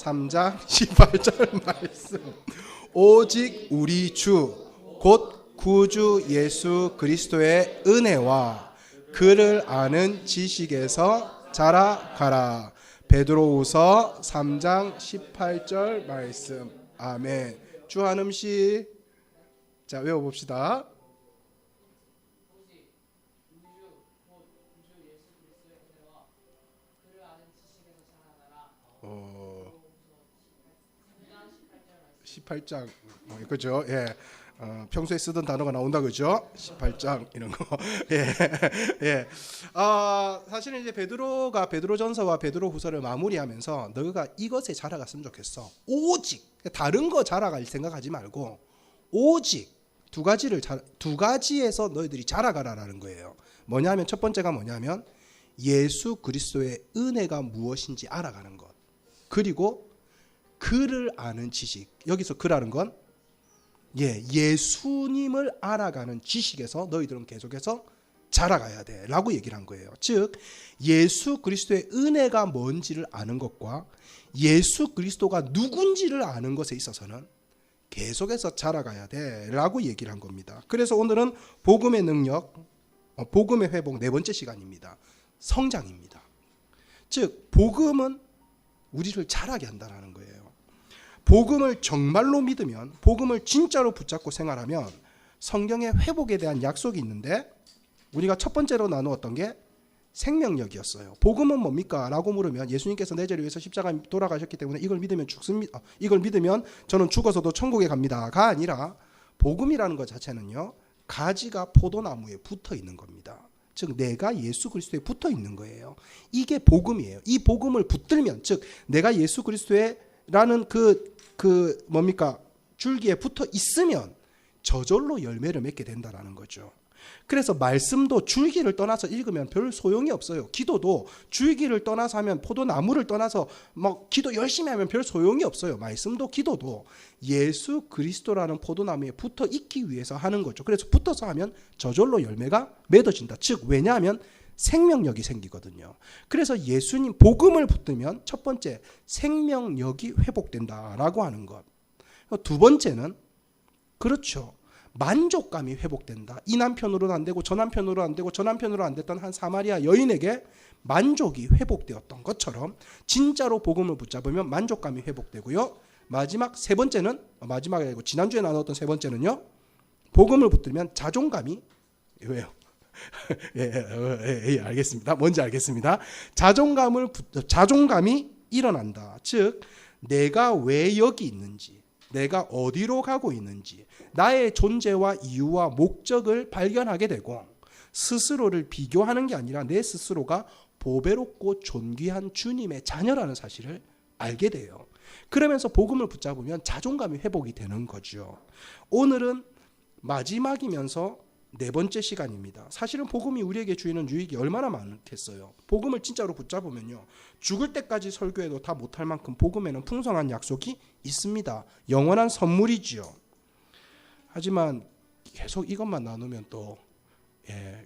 3장 18절 말씀. 오직 우리 주 곧 구주 예수 그리스도의 은혜와 그를 아는 지식에서 자라가라. 베드로후서 3장 18절 말씀. 아멘. 주 한음씩 자 외워봅시다. 어, 18장 그죠? 예. 평소에 쓰던 단어가 나온다 그죠? 18장 이런 거. 예. 예. 사실은 이제 베드로가 베드로전서와 베드로후서를 마무리하면서 너가 이것에 자라갔으면 좋겠어. 오직 다른 거 자라갈 생각하지 말고 오직 두 가지에서 너희들이 자라가라라는 거예요. 뭐냐면 첫 번째가 뭐냐면 예수 그리스도의 은혜가 무엇인지 알아가는 것. 그리고 그를 아는 지식. 여기서 그라는 건 예수님을 알아가는 지식에서 너희들은 계속해서 자라가야 돼 라고 얘기를 한 거예요. 즉 예수 그리스도의 은혜가 뭔지를 아는 것과 예수 그리스도가 누군지를 아는 것에 있어서는 계속해서 자라가야 돼 라고 얘기를 한 겁니다. 그래서 오늘은 복음의 능력, 복음의 회복 네 번째 시간입니다. 성장입니다. 즉 복음은 우리를 자라게 한다는 거예요. 복음을 정말로 믿으면, 복음을 진짜로 붙잡고 생활하면 성경의 회복에 대한 약속이 있는데 우리가 첫 번째로 나누었던 게 생명력이었어요. 복음은 뭡니까? 라고 물으면 예수님께서 내 죄를 위해서 십자가에 돌아가셨기 때문에 이걸 믿으면 죽습니다. 이걸 믿으면 저는 죽어서도 천국에 갑니다가 아니라 복음이라는 것 자체는요, 가지가 포도나무에 붙어 있는 겁니다. 즉 내가 예수 그리스도에 붙어 있는 거예요. 이게 복음이에요. 이 복음을 붙들면, 즉 내가 예수 그리스도라는 뭡니까? 줄기에 붙어 있으면 저절로 열매를 맺게 된다라는 거죠. 그래서 말씀도 줄기를 떠나서 읽으면 별 소용이 없어요. 기도도 줄기를 떠나서 하면, 포도나무를 떠나서 기도 열심히 하면 별 소용이 없어요. 말씀도 기도도 예수 그리스도라는 포도나무에 붙어 있기 위해서 하는 거죠. 그래서 붙어서 하면 저절로 열매가 맺어진다. 즉 왜냐하면 생명력이 생기거든요. 그래서 예수님 복음을 붙들면 첫 번째 생명력이 회복된다라고 하는 것. 두 번째는 그렇죠. 만족감이 회복된다. 이 남편으로는 안 되고 저 남편으로 안 되고 저 남편으로 안 됐던 한 사마리아 여인에게 만족이 회복되었던 것처럼 진짜로 복음을 붙잡으면 만족감이 회복되고요. 마지막 세 번째는, 마지막이 아니고 지난주에 나눴던 세 번째는요, 복음을 붙들면 자존감이, 왜요? 예, 알겠습니다. 뭔지 알겠습니다. 자존감이 일어난다. 즉 내가 왜 여기 있는지, 내가 어디로 가고 있는지, 나의 존재와 이유와 목적을 발견하게 되고 스스로를 비교하는 게 아니라 내 스스로가 보배롭고 존귀한 주님의 자녀라는 사실을 알게 돼요. 그러면서 복음을 붙잡으면 자존감이 회복이 되는 거죠. 오늘은 마지막이면서 네 번째 시간입니다. 사실은 복음이 우리에게 주는 유익이 얼마나 많겠어요. 복음을 진짜로 붙잡으면요, 죽을 때까지 설교해도 다 못할 만큼 복음에는 풍성한 약속이 있습니다. 영원한 선물이지요. 하지만 계속 이것만 나누면 또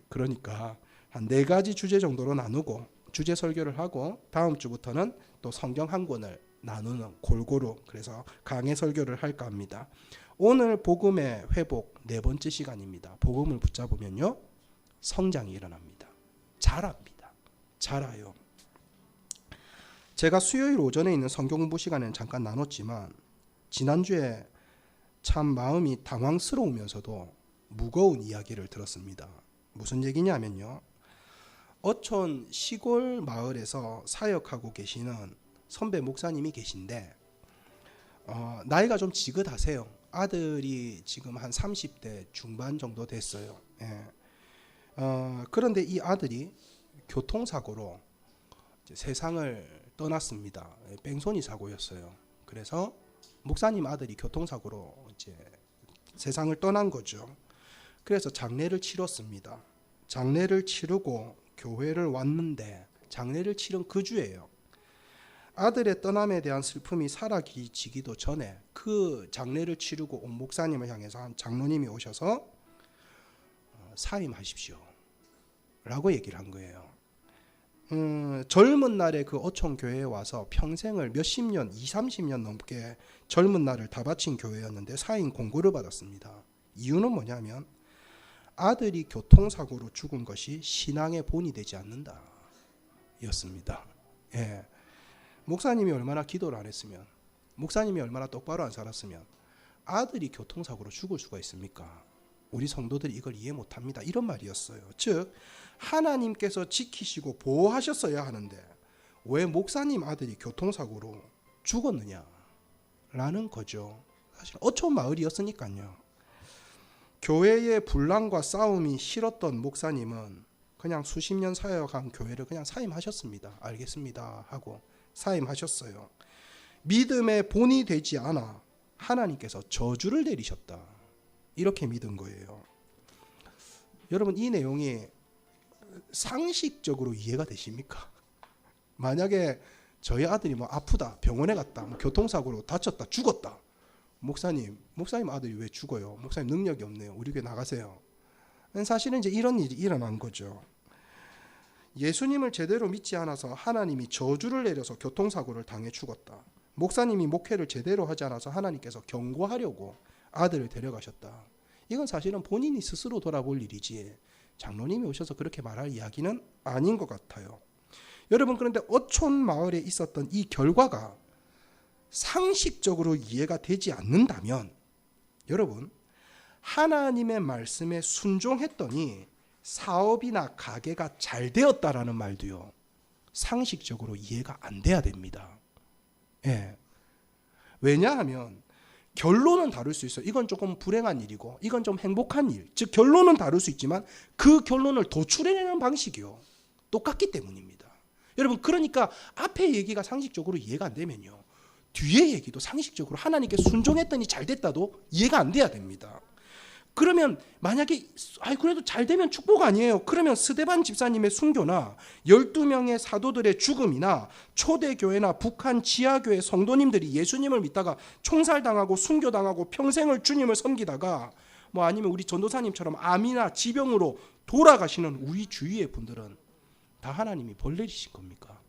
그러니까 한 네 가지 주제 정도로 나누고 주제 설교를 하고 다음 주부터는 또 성경 한 권을 나누는 골고루, 그래서 강해 설교를 할까 합니다. 오늘 복음의 회복 네 번째 시간입니다. 복음을 붙잡으면요, 성장이 일어납니다. 자랍니다. 자라요. 제가 수요일 오전에 있는 성경 공부 시간에는 잠깐 나눴지만 지난주에 참 마음이 당황스러우면서도 무거운 이야기를 들었습니다. 무슨 얘기냐면요, 어촌 시골 마을에서 사역하고 계시는 선배 목사님이 계신데 나이가 좀 지긋하세요. 아들이 지금 한 30대 중반 정도 됐어요. 그런데 이 아들이 교통사고로 세상을 떠났습니다. 뺑소니 사고였어요. 그래서 목사님 아들이 교통사고로 이제 세상을 떠난 거죠. 그래서 장례를 치렀습니다. 장례를 치르고 교회를 왔는데 장례를 치른 그 주예요. 아들의 떠남에 대한 슬픔이 사라지기도 전에 그 장례를 치르고 온 목사님을 향해서 한 장로님이 오셔서 사임하십시오 라고 얘기를 한 거예요. 젊은 날에 그 어촌 교회에 와서 평생을 몇십 년, 20, 30년 넘게 젊은 날을 다 바친 교회였는데 사인 공고를 받았습니다. 이유는 뭐냐면 아들이 교통사고로 죽은 것이 신앙의 본이 되지 않는다 였습니다. 예. 목사님이 얼마나 기도를 안 했으면, 목사님이 얼마나 똑바로 안 살았으면 아들이 교통사고로 죽을 수가 있습니까? 우리 성도들이 이걸 이해 못합니다. 이런 말이었어요. 즉 하나님께서 지키시고 보호하셨어야 하는데 왜 목사님 아들이 교통사고로 죽었느냐 라는 거죠. 사실 어촌 마을이었으니까요. 교회의 분란과 싸움이 싫었던 목사님은 그냥 수십 년 사역한 교회를 그냥 사임하셨습니다. 알겠습니다 하고 사임하셨어요. 믿음의 본이 되지 않아 하나님께서 저주를 내리셨다, 이렇게 믿은 거예요. 여러분, 이 내용이 상식적으로 이해가 되십니까? 만약에 저희 아들이 뭐 아프다, 병원에 갔다, 뭐 교통사고로 다쳤다, 죽었다, 목사님 아들이 왜 죽어요? 목사님 능력이 없네요. 우리 교회 나가세요. 사실은 이제 이런 일이 일어난 거죠. 예수님을 제대로 믿지 않아서 하나님이 저주를 내려서 교통사고를 당해 죽었다. 목사님이 목회를 제대로 하지 않아서 하나님께서 경고하려고 아들을 데려가셨다. 이건 사실은 본인이 스스로 돌아볼 일이지 장로님이 오셔서 그렇게 말할 이야기는 아닌 것 같아요. 여러분, 그런데 어촌 마을에 있었던 이 결과가 상식적으로 이해가 되지 않는다면 여러분, 하나님의 말씀에 순종했더니 사업이나 가게가 잘 되었다라는 말도요, 상식적으로 이해가 안 돼야 됩니다. 예. 왜냐하면 결론은 다를 수 있어요. 이건 조금 불행한 일이고 이건 좀 행복한 일, 즉 결론은 다를 수 있지만 그 결론을 도출해내는 방식이요, 똑같기 때문입니다. 여러분, 그러니까 앞에 얘기가 상식적으로 이해가 안 되면요, 뒤에 얘기도 상식적으로 하나님께 순종했더니 잘 됐다도 이해가 안 돼야 됩니다. 그러면 만약에 그래도 잘 되면 축복 아니에요? 그러면 스데반 집사님의 순교나 12명의 사도들의 죽음이나 초대교회나 북한 지하교회 성도님들이 예수님을 믿다가 총살당하고 순교당하고 평생을 주님을 섬기다가 뭐 아니면 우리 전도사님처럼 암이나 지병으로 돌아가시는 우리 주위의 분들은 다 하나님이 벌 내리신 겁니까?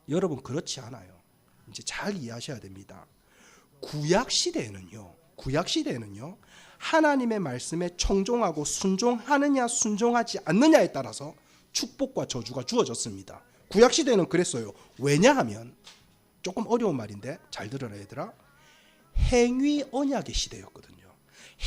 여러분, 그렇지 않아요. 이제 잘 이해하셔야 됩니다. 구약 시대에는요 하나님의 말씀에 청종하고 순종하느냐 순종하지 않느냐에 따라서 축복과 저주가 주어졌습니다. 구약 시대는 그랬어요. 왜냐하면 조금 어려운 말인데 잘 들어라 얘들아, 행위 언약의 시대였거든요.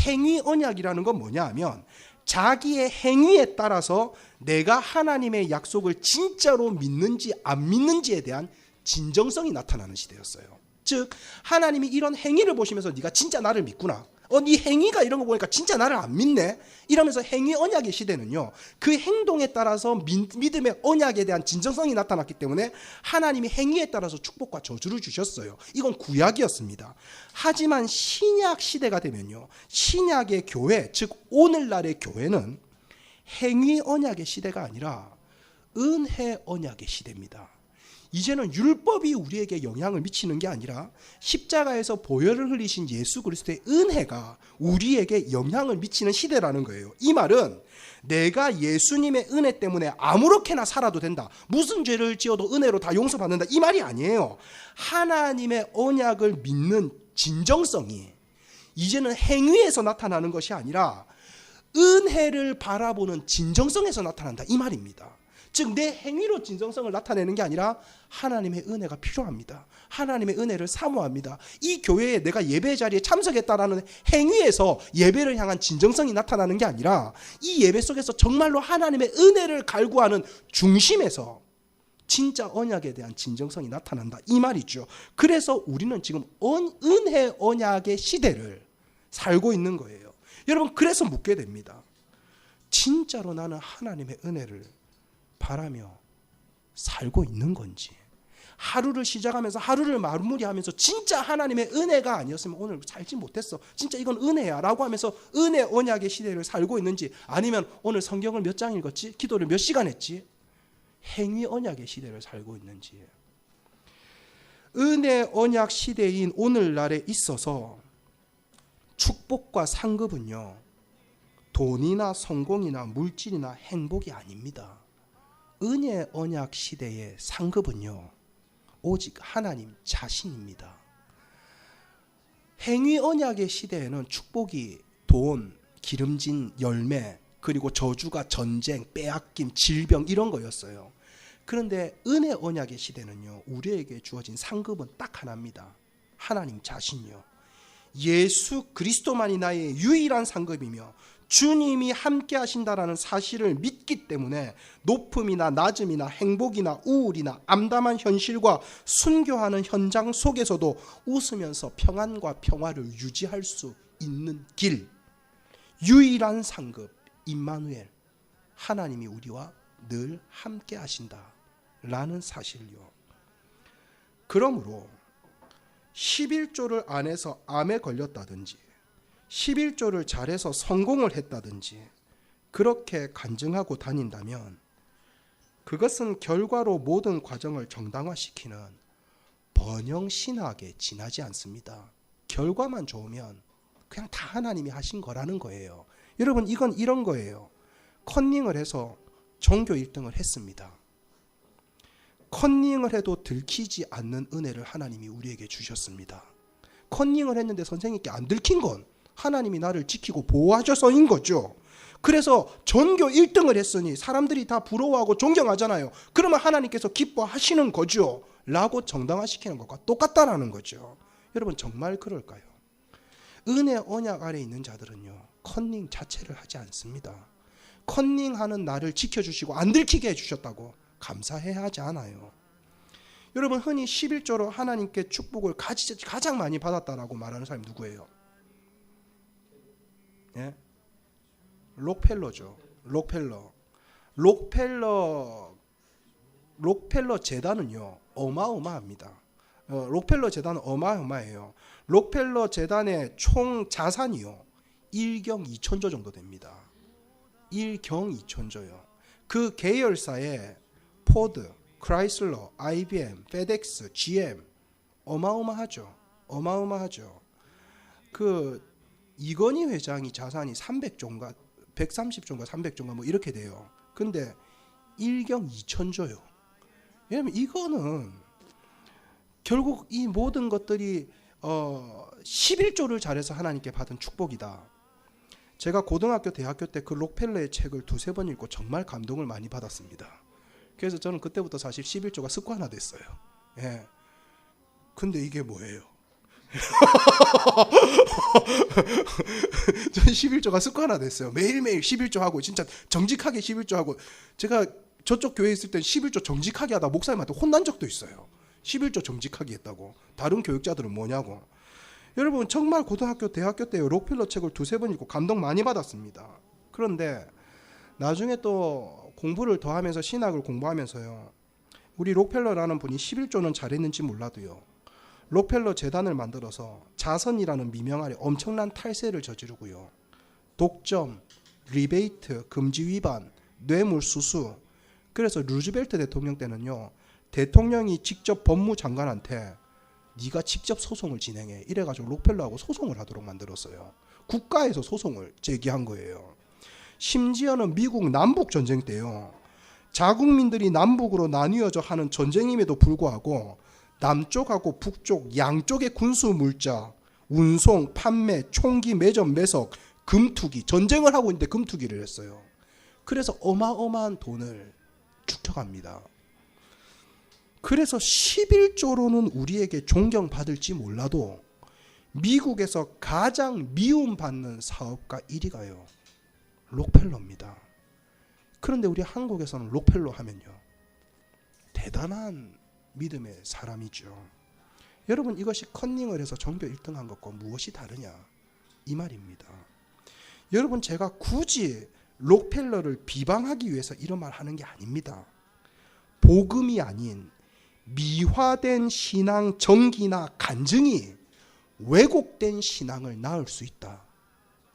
행위 언약이라는 건 뭐냐 하면 자기의 행위에 따라서 내가 하나님의 약속을 진짜로 믿는지 안 믿는지에 대한 진정성이 나타나는 시대였어요. 즉 하나님이 이런 행위를 보시면서 네가 진짜 나를 믿구나, 네 행위가 이런 거 보니까 진짜 나를 안 믿네, 이러면서 행위 언약의 시대는요, 그 행동에 따라서 믿음의 언약에 대한 진정성이 나타났기 때문에 하나님이 행위에 따라서 축복과 저주를 주셨어요. 이건 구약이었습니다. 하지만 신약 시대가 되면요, 신약의 교회, 즉 오늘날의 교회는 행위 언약의 시대가 아니라 은혜 언약의 시대입니다. 이제는 율법이 우리에게 영향을 미치는 게 아니라 십자가에서 보혈을 흘리신 예수 그리스도의 은혜가 우리에게 영향을 미치는 시대라는 거예요. 이 말은 내가 예수님의 은혜 때문에 아무렇게나 살아도 된다, 무슨 죄를 지어도 은혜로 다 용서받는다, 이 말이 아니에요. 하나님의 언약을 믿는 진정성이 이제는 행위에서 나타나는 것이 아니라 은혜를 바라보는 진정성에서 나타난다, 이 말입니다. 즉 내 행위로 진정성을 나타내는 게 아니라 하나님의 은혜가 필요합니다. 하나님의 은혜를 사모합니다. 이 교회에 내가 예배 자리에 참석했다라는 행위에서 예배를 향한 진정성이 나타나는 게 아니라 이 예배 속에서 정말로 하나님의 은혜를 갈구하는 중심에서 진짜 언약에 대한 진정성이 나타난다, 이 말이죠. 그래서 우리는 지금 은혜 언약의 시대를 살고 있는 거예요. 여러분, 그래서 묻게 됩니다. 진짜로 나는 하나님의 은혜를 바라며 살고 있는 건지, 하루를 시작하면서 하루를 마무리하면서 진짜 하나님의 은혜가 아니었으면 오늘 살지 못했어, 진짜 이건 은혜야 라고 하면서 은혜 언약의 시대를 살고 있는지, 아니면 오늘 성경을 몇 장 읽었지, 기도를 몇 시간 했지, 행위 언약의 시대를 살고 있는지. 은혜 언약 시대인 오늘날에 있어서 축복과 상급은요, 돈이나 성공이나 물질이나 행복이 아닙니다. 은혜 언약 시대의 상급은요, 오직 하나님 자신입니다. 행위 언약의 시대에는 축복이 돈, 기름진 열매, 그리고 저주가 전쟁, 빼앗김, 질병 이런 거였어요. 그런데 은혜 언약의 시대는요, 우리에게 주어진 상급은 딱 하나입니다. 하나님 자신이요. 예수 그리스도만이 나의 유일한 상급이며 주님이 함께 하신다라는 사실을 믿기 때문에 높음이나 낮음이나 행복이나 우울이나 암담한 현실과 순교하는 현장 속에서도 웃으면서 평안과 평화를 유지할 수 있는 길, 유일한 상급 임마누엘, 하나님이 우리와 늘 함께 하신다라는 사실요. 그러므로 11조를 안 해서 암에 걸렸다든지 11조를 잘해서 성공을 했다든지 그렇게 간증하고 다닌다면 그것은 결과로 모든 과정을 정당화시키는 번영신학에 지나지 않습니다. 결과만 좋으면 그냥 다 하나님이 하신 거라는 거예요. 여러분, 이건 이런 거예요. 컨닝을 해서 종교 1등을 했습니다. 컨닝을 해도 들키지 않는 은혜를 하나님이 우리에게 주셨습니다. 컨닝을 했는데 선생님께 안 들킨 건 하나님이 나를 지키고 보호하셔서인 거죠. 그래서 전교 1등을 했으니 사람들이 다 부러워하고 존경하잖아요. 그러면 하나님께서 기뻐하시는 거죠 라고 정당화시키는 것과 똑같다라는 거죠. 여러분, 정말 그럴까요? 은혜 언약 아래 있는 자들은요, 컨닝 자체를 하지 않습니다. 컨닝하는 나를 지켜주시고 안 들키게 해주셨다고 감사해야 하지 않아요. 여러분, 흔히 11조로 하나님께 축복을 가장 많이 받았다라고 말하는 사람이 누구예요? 예? 록펠러죠. 록펠러 재단은요, 어마어마합니다. 록펠러 재단은 어마어마해요. 록펠러 재단의 총 자산이요, 1경 2천조 정도 됩니다. 1경 2천조요. 그 계열사에 포드, 크라이슬러, IBM, 페덱스, GM 어마어마하죠. 어마어마하죠. 그 이건희 회장이 자산이 300조인가 130조인가 300조인가 뭐 이렇게 돼요. 근데 1경 2천조요. 왜냐면 이거는 결국 이 모든 것들이 11조를 잘해서 하나님께 받은 축복이다. 제가 고등학교, 대학교 때 그 록펠러의 책을 2-3번 읽고 정말 감동을 많이 받았습니다. 그래서 저는 그때부터 사실 11조가 습관화됐어요. 예. 근데 이게 뭐예요? 저는 11조가 습관화됐어요. 매일매일 11조 하고 진짜 정직하게 11조 하고, 제가 저쪽 교회에 있을 땐 11조 정직하게 하다 목사님한테 혼난 적도 있어요. 11조 정직하게 했다고. 다른 교육자들은 뭐냐고. 여러분, 정말 고등학교, 대학교 때 록펠러 책을 2-3번 읽고 감동 많이 받았습니다. 그런데 나중에 또 공부를 더 하면서 신학을 공부하면서요, 우리 록펠러라는 분이 11조는 잘했는지 몰라도요, 록펠러 재단을 만들어서 자선이라는 미명 아래 엄청난 탈세를 저지르고요, 독점, 리베이트, 금지 위반, 뇌물수수. 그래서 루즈벨트 대통령 때는요, 대통령이 직접 법무장관한테 네가 직접 소송을 진행해 이래가지고 록펠러하고 소송을 하도록 만들었어요. 국가에서 소송을 제기한 거예요. 심지어는 미국 남북 전쟁 때요, 자국민들이 남북으로 나뉘어져 하는 전쟁임에도 불구하고 남쪽하고 북쪽 양쪽의 군수 물자, 운송, 판매, 총기 매점, 매석, 금투기, 전쟁을 하고 있는데 금투기를 했어요. 그래서 어마어마한 돈을 축적합니다. 그래서 11조로는 우리에게 존경받을지 몰라도 미국에서 가장 미움받는 사업가 1위가요, 록펠러입니다. 그런데 우리 한국에서는 록펠러 하면요, 대단한 믿음의 사람이죠. 여러분, 이것이 컨닝을 해서 전교 1등한 것과 무엇이 다르냐, 이 말입니다. 여러분, 제가 굳이 록펠러를 비방하기 위해서 이런 말 하는 게 아닙니다. 복음이 아닌 미화된 신앙 정기나 간증이 왜곡된 신앙을 낳을 수 있다,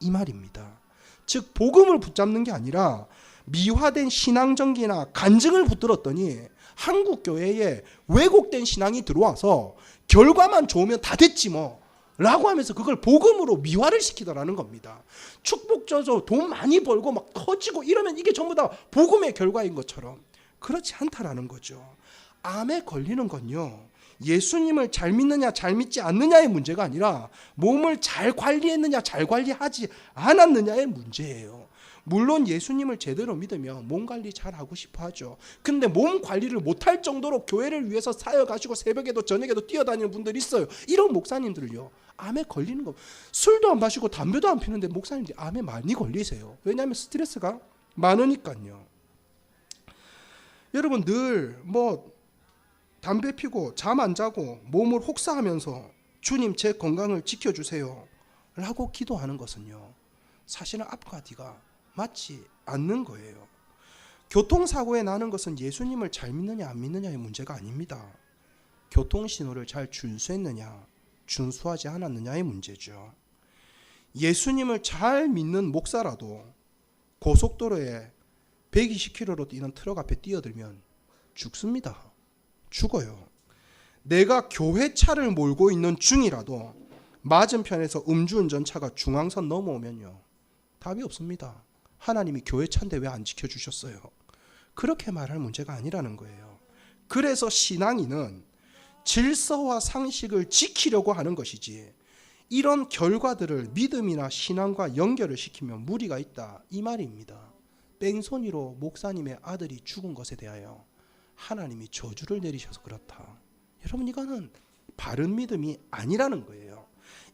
이 말입니다. 즉, 복음을 붙잡는 게 아니라 미화된 신앙 정기나 간증을 붙들었더니 한국 교회에 왜곡된 신앙이 들어와서 결과만 좋으면 다 됐지 뭐 라고 하면서 그걸 복음으로 미화를 시키더라는 겁니다. 축복 줘서 돈 많이 벌고 막 커지고 이러면 이게 전부 다 복음의 결과인 것처럼. 그렇지 않다라는 거죠. 암에 걸리는 건요, 예수님을 잘 믿느냐 잘 믿지 않느냐의 문제가 아니라 몸을 잘 관리했느냐 잘 관리하지 않았느냐의 문제예요. 물론 예수님을 제대로 믿으면 몸 관리 잘 하고 싶어 하죠. 근데 몸 관리를 못할 정도로 교회를 위해서 사역하시고 새벽에도 저녁에도 뛰어다니는 분들이 있어요. 이런 목사님들을요, 암에 걸리는 거, 술도 안 마시고 담배도 안 피는데 목사님들이 암에 많이 걸리세요. 왜냐하면 스트레스가 많으니까요. 여러분, 늘 담배 피고 잠 안 자고 몸을 혹사하면서 주님 제 건강을 지켜주세요 라고 기도하는 것은요, 사실은 앞과 뒤가 맞지 않는 거예요. 교통사고에 나는 것은 예수님을 잘 믿느냐 안 믿느냐의 문제가 아닙니다. 교통신호를 잘 준수했느냐 준수하지 않았느냐의 문제죠. 예수님을 잘 믿는 목사라도 고속도로에 120km로 뛰는 트럭 앞에 뛰어들면 죽습니다. 죽어요. 내가 교회 차를 몰고 있는 중이라도 맞은편에서 음주운전차가 중앙선 넘어오면요, 답이 없습니다. 하나님이 교회 차인데 왜 안 지켜주셨어요? 그렇게 말할 문제가 아니라는 거예요. 그래서 신앙인은 질서와 상식을 지키려고 하는 것이지, 이런 결과들을 믿음이나 신앙과 연결을 시키면 무리가 있다, 이 말입니다. 뺑소니로 목사님의 아들이 죽은 것에 대하여 하나님이 저주를 내리셔서 그렇다. 여러분, 이거는 바른 믿음이 아니라는 거예요.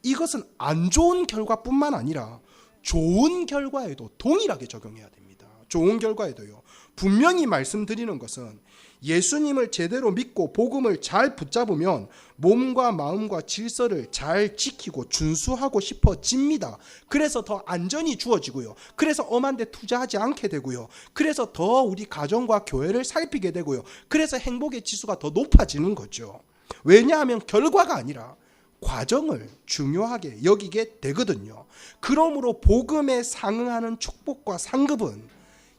이것은 안 좋은 결과뿐만 아니라 좋은 결과에도 동일하게 적용해야 됩니다. 좋은 결과에도요. 분명히 말씀드리는 것은 예수님을 제대로 믿고 복음을 잘 붙잡으면 몸과 마음과 질서를 잘 지키고 준수하고 싶어집니다. 그래서 더 안전이 주어지고요. 그래서 엄한 데 투자하지 않게 되고요. 그래서 더 우리 가정과 교회를 살피게 되고요. 그래서 행복의 지수가 더 높아지는 거죠. 왜냐하면 결과가 아니라 과정을 중요하게 여기게 되거든요. 그러므로 복음에 상응하는 축복과 상급은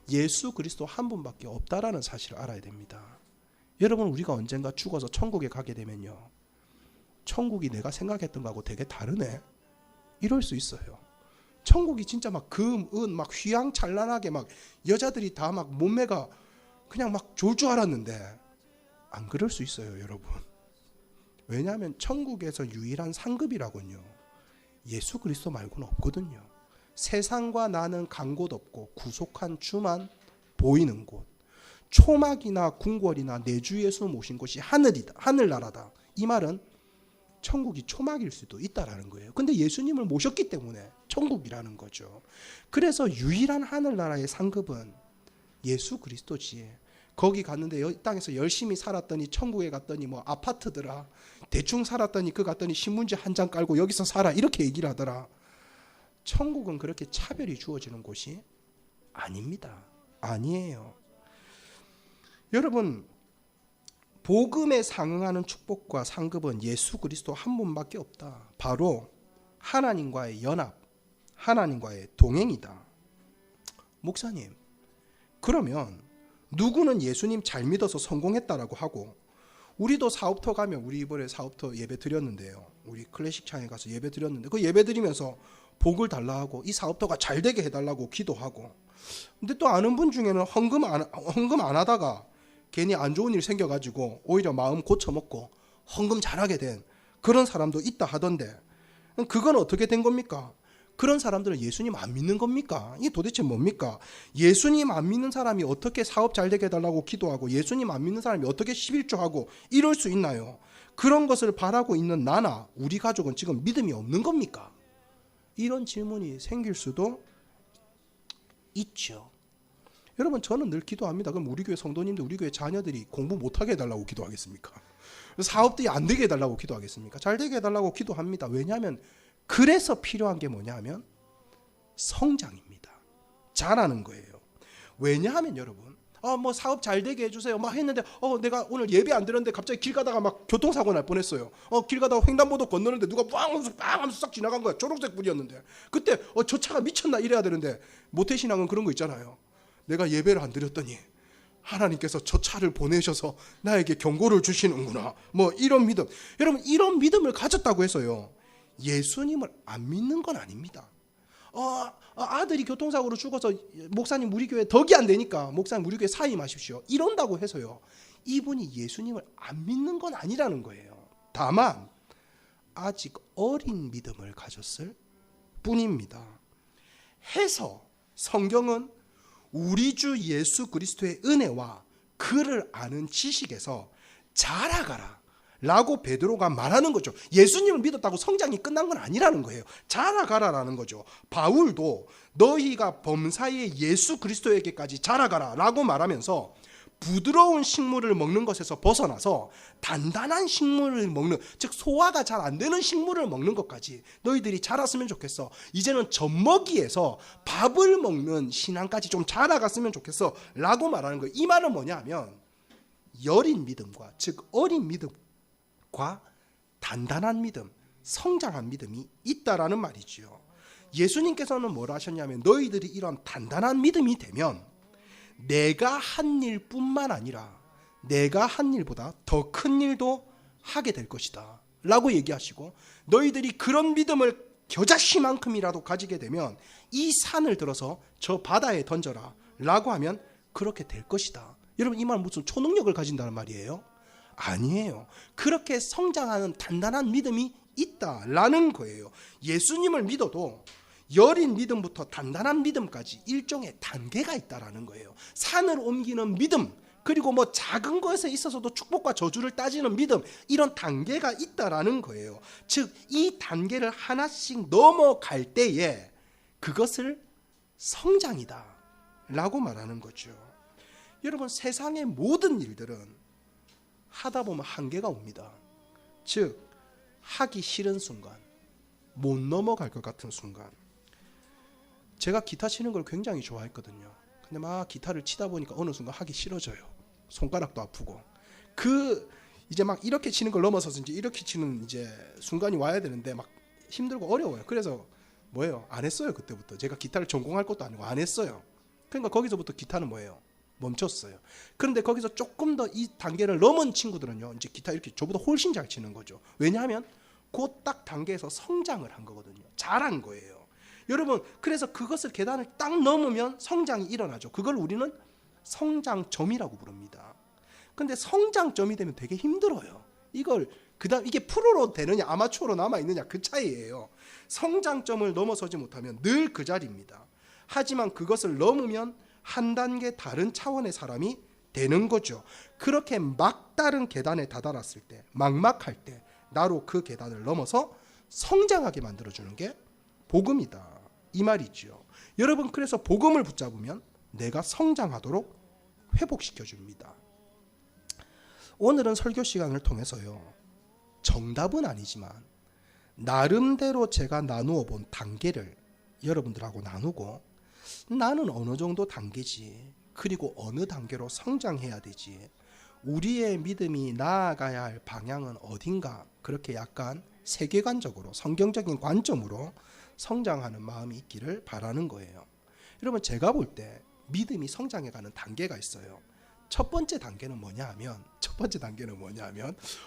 예수 그리스도 한 분밖에 없다라는 사실을 알아야 됩니다. 여러분, 우리가 언젠가 죽어서 천국에 가게 되면요, 천국이 내가 생각했던 거하고 되게 다르네, 이럴 수 있어요. 천국이 진짜 막 금, 은, 막 휘황찬란하게 막 여자들이 다 막 몸매가 그냥 막 좋을 줄 알았는데 안 그럴 수 있어요, 여러분. 왜냐하면 천국에서 유일한 상급이라고는요, 예수 그리스도 말고는 없거든요. 세상과 나는 간 곳 없고 구속한 주만 보이는 곳, 초막이나 궁궐이나 내주 예수 모신 곳이 하늘이다, 하늘나라다. 이 말은 천국이 초막일 수도 있다라는 거예요. 근데 예수님을 모셨기 때문에 천국이라는 거죠. 그래서 유일한 하늘나라의 상급은 예수 그리스도지. 거기 갔는데 이 땅에서 열심히 살았더니 천국에 갔더니 뭐 아파트더라, 대충 살았더니 그 갔더니 신문지 한 장 깔고 여기서 살아, 이렇게 얘기를 하더라. 천국은 그렇게 차별이 주어지는 곳이 아닙니다. 아니에요. 여러분, 복음에 상응하는 축복과 상급은 예수 그리스도 한 분밖에 없다. 바로 하나님과의 연합, 하나님과의 동행이다. 목사님, 그러면 누구는 예수님 잘 믿어서 성공했다라고 하고, 우리도 사업터 가면, 우리 이번에 사업터 예배 드렸는데요, 우리 클래식 창에 가서 예배 드렸는데 그 예배 드리면서 복을 달라 하고 이 사업터가 잘 되게 해달라고 기도하고, 근데 또 아는 분 중에는 헌금 안 하다가 괜히 안 좋은 일 생겨가지고 오히려 마음 고쳐먹고 헌금 잘하게 된 그런 사람도 있다 하던데, 그건 어떻게 된 겁니까? 그런 사람들은 예수님 안 믿는 겁니까? 이게 도대체 뭡니까? 예수님 안 믿는 사람이 어떻게 사업 잘 되게 해달라고 기도하고, 예수님 안 믿는 사람이 어떻게 11조하고 이럴 수 있나요? 그런 것을 바라고 있는 나나 우리 가족은 지금 믿음이 없는 겁니까? 이런 질문이 생길 수도 있죠. 여러분, 저는 늘 기도합니다. 그럼 우리 교회 성도님들, 우리 교회 자녀들이 공부 못하게 해달라고 기도하겠습니까? 사업들이 안 되게 해달라고 기도하겠습니까? 잘 되게 해달라고 기도합니다. 왜냐하면 그래서 필요한 게 뭐냐 하면 성장입니다. 잘하는 거예요. 왜냐하면 여러분, 뭐 사업 잘 되게 해주세요 막 했는데, 내가 오늘 예배 안 드렸는데 갑자기 길 가다가 막 교통사고 날 뻔했어요. 길 가다가 횡단보도 건너는데 누가 빵 하면서 싹 지나간 거야. 초록색 불이었는데 그때 저 차가 미쳤나 이래야 되는데, 모태신앙은 그런 거 있잖아요. 내가 예배를 안 드렸더니 하나님께서 저 차를 보내셔서 나에게 경고를 주시는구나, 뭐 이런 믿음. 여러분, 이런 믿음을 가졌다고 해서요 예수님을 안 믿는 건 아닙니다. 아들이 교통사고로 죽어서 목사님 우리 교회 덕이 안 되니까 목사님 우리 교회 사임하십시오. 이런다고 해서요. 이분이 예수님을 안 믿는 건 아니라는 거예요. 다만 아직 어린 믿음을 가졌을 뿐입니다. 해서 성경은 우리 주 예수 그리스도의 은혜와 그를 아는 지식에서 자라가라 라고 베드로가 말하는 거죠. 예수님을 믿었다고 성장이 끝난 건 아니라는 거예요. 자라가라라는 거죠. 바울도 너희가 범사의 예수 그리스도에게까지 자라가라 라고 말하면서 부드러운 식물을 먹는 것에서 벗어나서 단단한 식물을 먹는, 즉 소화가 잘 안 되는 식물을 먹는 것까지 너희들이 자랐으면 좋겠어. 이제는 젖먹이에서 밥을 먹는 신앙까지 좀 자라갔으면 좋겠어 라고 말하는 거예요. 이 말은 뭐냐 하면 여린 믿음과, 즉 어린 믿음과 단단한 믿음, 성장한 믿음이 있다라는 말이지요. 예수님께서는 뭐라 하셨냐면 너희들이 이런 단단한 믿음이 되면 내가 한 일뿐만 아니라 내가 한 일보다 더 큰 일도 하게 될 것이다 라고 얘기하시고, 너희들이 그런 믿음을 겨자씨만큼이라도 가지게 되면 이 산을 들어서 저 바다에 던져라 라고 하면 그렇게 될 것이다. 여러분, 이 말은 무슨 초능력을 가진다는 말이에요? 아니에요. 그렇게 성장하는 단단한 믿음이 있다라는 거예요. 예수님을 믿어도 여린 믿음부터 단단한 믿음까지 일종의 단계가 있다라는 거예요. 산을 옮기는 믿음, 그리고 뭐 작은 것에 있어서도 축복과 저주를 따지는 믿음, 이런 단계가 있다라는 거예요. 즉 이 단계를 하나씩 넘어갈 때에 그것을 성장이다 라고 말하는 거죠. 여러분, 세상의 모든 일들은 하다 보면 한계가 옵니다. 즉 하기 싫은 순간, 못 넘어갈 것 같은 순간. 제가 기타 치는 걸 굉장히 좋아했거든요. 근데 막 기타를 치다 보니까 어느 순간 하기 싫어져요. 손가락도 아프고. 이제 막 이렇게 치는 걸 넘어서서 이제 이렇게 치는 이제 순간이 와야 되는데 막 힘들고 어려워요. 그래서 뭐예요? 안 했어요. 그때부터. 제가 기타를 전공할 것도 아니고 안 했어요. 그러니까 거기서부터 기타는 뭐예요? 멈췄어요. 그런데 거기서 조금 더 이 단계를 넘은 친구들은요, 이제 기타 이렇게 저보다 훨씬 잘 치는 거죠. 왜냐하면 그 딱 단계에서 성장을 한 거거든요. 잘한 거예요. 여러분, 그래서 그것을 계단을 딱 넘으면 성장이 일어나죠. 그걸 우리는 성장점이라고 부릅니다. 근데 성장점이 되면 되게 힘들어요. 이걸 그다음 이게 프로로 되느냐 아마추어로 남아 있느냐 그 차이예요. 성장점을 넘어서지 못하면 늘 그 자리입니다. 하지만 그것을 넘으면 한 단계 다른 차원의 사람이 되는 거죠. 그렇게 막다른 계단에 다다랐을 때, 막막할 때 나로 그 계단을 넘어서 성장하게 만들어주는 게 복음이다 이 말이죠. 여러분, 그래서 복음을 붙잡으면 내가 성장하도록 회복시켜줍니다. 오늘은 설교 시간을 통해서요, 정답은 아니지만 나름대로 제가 나누어 본 단계를 여러분들하고 나누고, 나는 어느 정도 단계지, 그리고 어느 단계로 성장해야 되지, 우리의 믿음이 나아가야 할 방향은 어딘가, 그렇게 약간 세계관적으로 성경적인 관점으로 성장하는 마음이 있기를 바라는 거예요. 여러분, 제가 볼 때 믿음이 성장해가는 단계가 있어요. 첫 번째 단계는 뭐냐 하면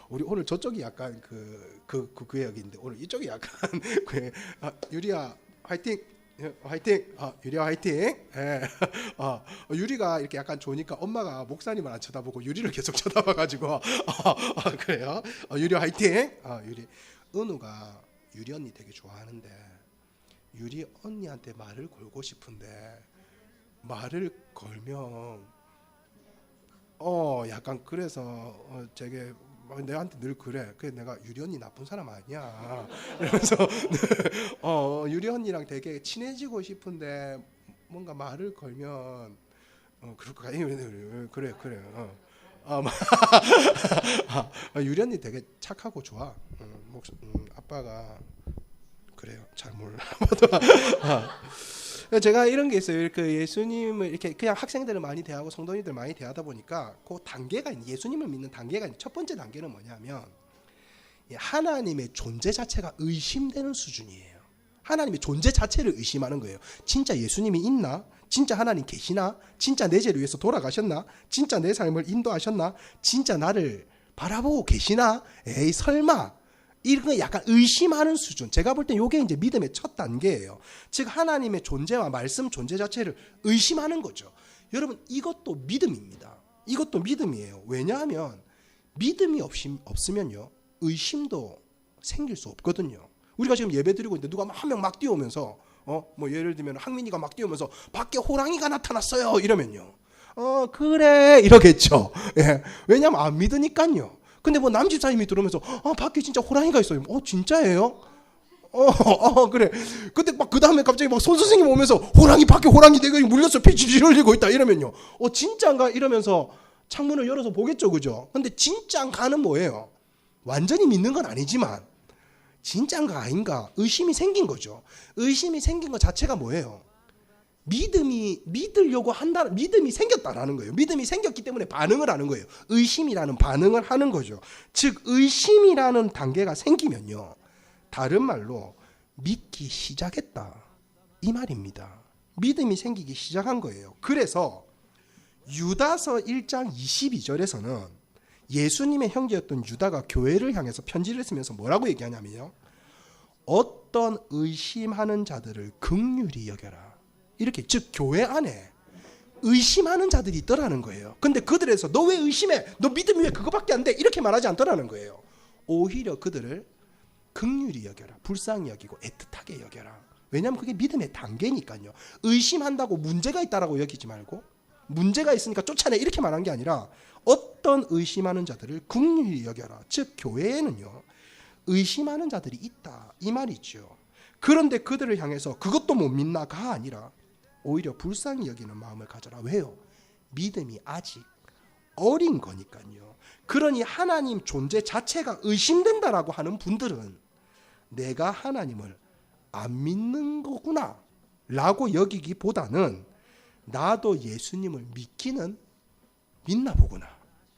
우리 오늘 저쪽이 약간 그 구역인데 오늘 이쪽이 약간 유리야 화이팅, 화이팅, 유리야 화이팅. 예. 유리가 이렇게 약간 좋으니까 엄마가 목사님을 안 쳐다보고 유리를 계속 쳐다봐가지고 그래요. 유리 화이팅. 유리, 은우가 유리 언니 되게 좋아하는데 유리 언니한테 말을 걸고 싶은데 말을 걸면 약간 그래서 되게 내한테 늘 그래. 그래 내가 유리 언니 나쁜 사람 아니야. 그래서 유리 언니랑 되게 친해지고 싶은데 뭔가 말을 걸면 그럴 거 아니야. 그래. 유리 언니 되게 착하고 좋아. 아빠가 그래요. 잘 몰라. 제가 이런 게 있어요. 그 예수님을 이렇게 그냥 학생들을 많이 대하고 성도님들 많이 대하다 보니까 그 단계가 있는, 예수님을 믿는 단계가 있는 첫 번째 단계는 뭐냐면 하나님의 존재 자체가 의심되는 수준이에요. 하나님의 존재 자체를 의심하는 거예요. 진짜 예수님이 있나? 진짜 하나님 계시나? 진짜 내 죄를 위해서 돌아가셨나? 진짜 내 삶을 인도하셨나? 진짜 나를 바라보고 계시나? 에이 설마. 이거 약간 의심하는 수준. 제가 볼 때 이게 이제 믿음의 첫 단계예요. 즉 하나님의 존재와 말씀 존재 자체를 의심하는 거죠. 여러분 이것도 믿음입니다. 이것도 믿음이에요. 왜냐하면 믿음이 없으면요 의심도 생길 수 없거든요. 우리가 지금 예배 드리고 있는데 누가 한 명 막 뛰어오면서 뭐 예를 들면 항민이가 막 뛰어오면서 밖에 호랑이가 나타났어요 이러면요 그래 이러겠죠. 예. 왜냐하면 안 믿으니까요. 근데 뭐 남집사님이 들어오면서 밖에 진짜 호랑이가 있어요. 진짜예요? 그래. 근데 막 그 다음에 갑자기 막 선생님 오면서 밖에 호랑이 내가 물렸어 피 질질 흘리고 있다 이러면요 진짜인가 이러면서 창문을 열어서 보겠죠, 그죠? 근데 진짜인가는 뭐예요? 완전히 믿는 건 아니지만 진짜인가 아닌가 의심이 생긴 거죠. 의심이 생긴 것 자체가 뭐예요? 믿으려고 한다는 믿음이 생겼다라는 거예요. 믿음이 생겼기 때문에 반응을 하는 거예요. 의심이라는 반응을 하는 거죠. 즉 의심이라는 단계가 생기면요 다른 말로 믿기 시작했다 이 말입니다. 믿음이 생기기 시작한 거예요. 그래서 유다서 1장 22절에서는 예수님의 형제였던 유다가 교회를 향해서 편지를 쓰면서 뭐라고 얘기하냐면요 어떤 의심하는 자들을 긍휼히 여겨라. 이렇게 즉 교회 안에 의심하는 자들이 있더라는 거예요. 근데 그들에서 너 왜 의심해? 너 믿음이 왜 그거밖에 안 돼? 이렇게 말하지 않더라는 거예요. 오히려 그들을 긍휼히 여겨라. 불쌍히 여기고 애틋하게 여겨라. 왜냐하면 그게 믿음의 단계니까요. 의심한다고 문제가 있다라고 여기지 말고 문제가 있으니까 쫓아내 이렇게 말한 게 아니라 어떤 의심하는 자들을 긍휼히 여겨라. 즉 교회에는요 의심하는 자들이 있다 이 말이죠. 그런데 그들을 향해서 그것도 못 믿나가 아니라 오히려 불쌍히 여기는 마음을 가져라. 왜요? 믿음이 아직 어린 거니까요. 그러니 하나님 존재 자체가 의심된다라고 하는 분들은 내가 하나님을 안 믿는 거구나 라고 여기기보다는 나도 예수님을 믿기는 믿나 보구나.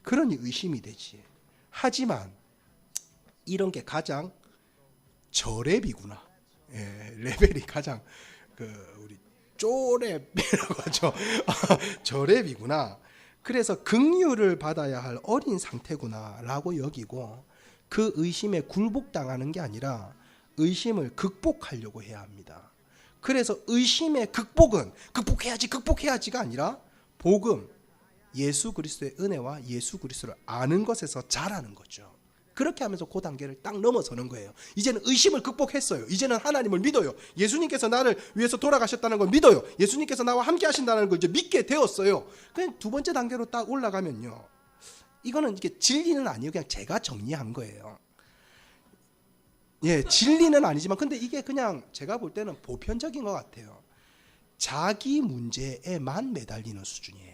그러니 의심이 되지. 하지만 이런 게 가장 저랩이구나. 레벨이 가장 우리 쪼랩이라고 하죠. 저랩이구나. 그래서 긍휼을 받아야 할 어린 상태구나라고 여기고 그 의심에 굴복당하는 게 아니라 의심을 극복하려고 해야 합니다. 그래서 의심의 극복은 극복해야지가 아니라 복음, 예수 그리스도의 은혜와 예수 그리스도를 아는 것에서 자라는 거죠. 그렇게 하면서 그 단계를 딱 넘어서는 거예요. 이제는 의심을 극복했어요. 이제는 하나님을 믿어요. 예수님께서 나를 위해서 돌아가셨다는 걸 믿어요. 예수님께서 나와 함께 하신다는 걸 이제 믿게 되었어요. 그냥 두 번째 단계로 딱 올라가면요. 이거는 이게 진리는 아니에요. 그냥 제가 정리한 거예요. 진리는 아니지만 근데 이게 그냥 제가 볼 때는 보편적인 것 같아요. 자기 문제에만 매달리는 수준이에요.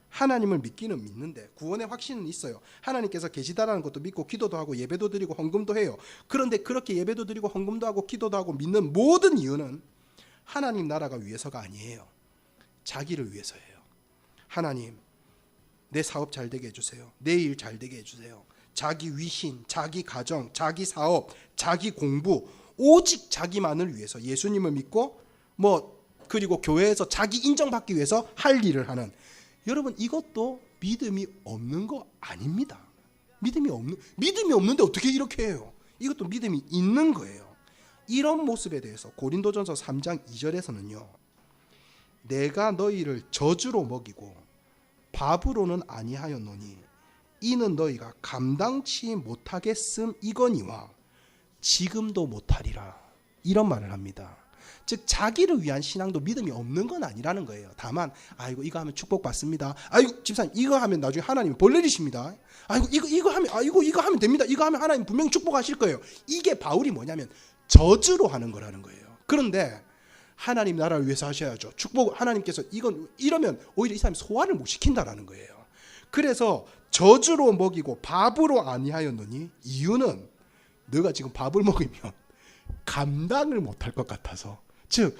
하나님을 믿기는 믿는데 구원의 확신은 있어요. 하나님께서 계시다라는 것도 믿고 기도도 하고 예배도 드리고 헌금도 해요. 그런데 그렇게 예배도 드리고 헌금도 하고 기도도 하고 믿는 모든 이유는 하나님 나라가 위해서가 아니에요. 자기를 위해서예요. 하나님 내 사업 잘 되게 해주세요. 내 일 잘 되게 해주세요. 자기 위신, 자기 가정, 자기 사업, 자기 공부 오직 자기만을 위해서 예수님을 믿고 그리고 교회에서 자기 인정받기 위해서 할 일을 하는 여러분 이것도 믿음이 없는 거 아닙니다. 믿음이 없는데 어떻게 이렇게 해요? 이것도 믿음이 있는 거예요. 이런 모습에 대해서 고린도전서 3장 2절에서는요. 내가 너희를 저주로 먹이고 밥으로는 아니하였노니 이는 너희가 감당치 못하겠음 이거니와 지금도 못하리라. 이런 말을 합니다. 즉 자기를 위한 신앙도 믿음이 없는 건 아니라는 거예요. 다만 이거 하면 축복받습니다. 집사님 이거 하면 나중에 하나님이 벌 내리십니다. 이거 하면 됩니다. 이거 하면 하나님 분명히 축복하실 거예요. 이게 바울이 뭐냐면 저주로 하는 거라는 거예요. 그런데 하나님 나라를 위해서 하셔야죠. 축복 하나님께서 이러면 오히려 이 사람이 소화를 못 시킨다라는 거예요. 그래서 저주로 먹이고 밥으로 아니하였노니 이유는 너가 지금 밥을 먹으면 감당을 못할 것 같아서 즉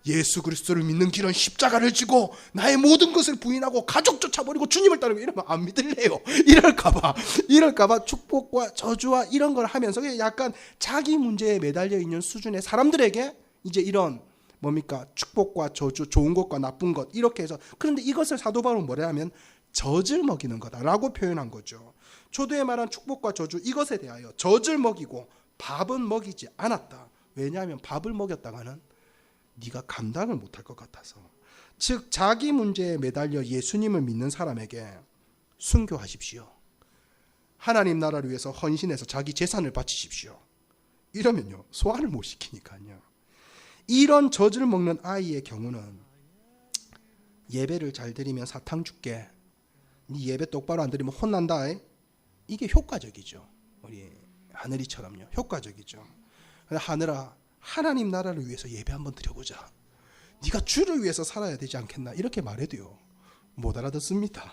예수 그리스도를 믿는 길은 십자가를 지고 나의 모든 것을 부인하고 가족 쫓아버리고 주님을 따르고 이러면 안 믿을래요. 이럴까봐 축복과 저주와 이런 걸 하면서 약간 자기 문제에 매달려 있는 수준의 사람들에게 이제 이런 축복과 저주, 좋은 것과 나쁜 것 이렇게 해서 그런데 이것을 사도 바울은 뭐라 하면 젖을 먹이는 거다라고 표현한 거죠. 초도에 말한 축복과 저주 이것에 대하여 젖을 먹이고 밥은 먹이지 않았다. 왜냐하면 밥을 먹였다가는 네가 감당을 못할 것 같아서. 즉 자기 문제에 매달려 예수님을 믿는 사람에게 순교하십시오. 하나님 나라를 위해서 헌신해서 자기 재산을 바치십시오. 이러면요 소화를 못 시키니까요. 이런 젖을 먹는 아이의 경우는 예배를 잘 드리면 사탕 줄게, 네 예배 똑바로 안 드리면 혼난다, 이게 효과적이죠. 우리 하늘이처럼요 효과적이죠. 하늘아, 하나님 나라를 위해서 예배 한번 드려보자. 네가 주를 위해서 살아야 되지 않겠나, 이렇게 말해도요 못 알아듣습니다.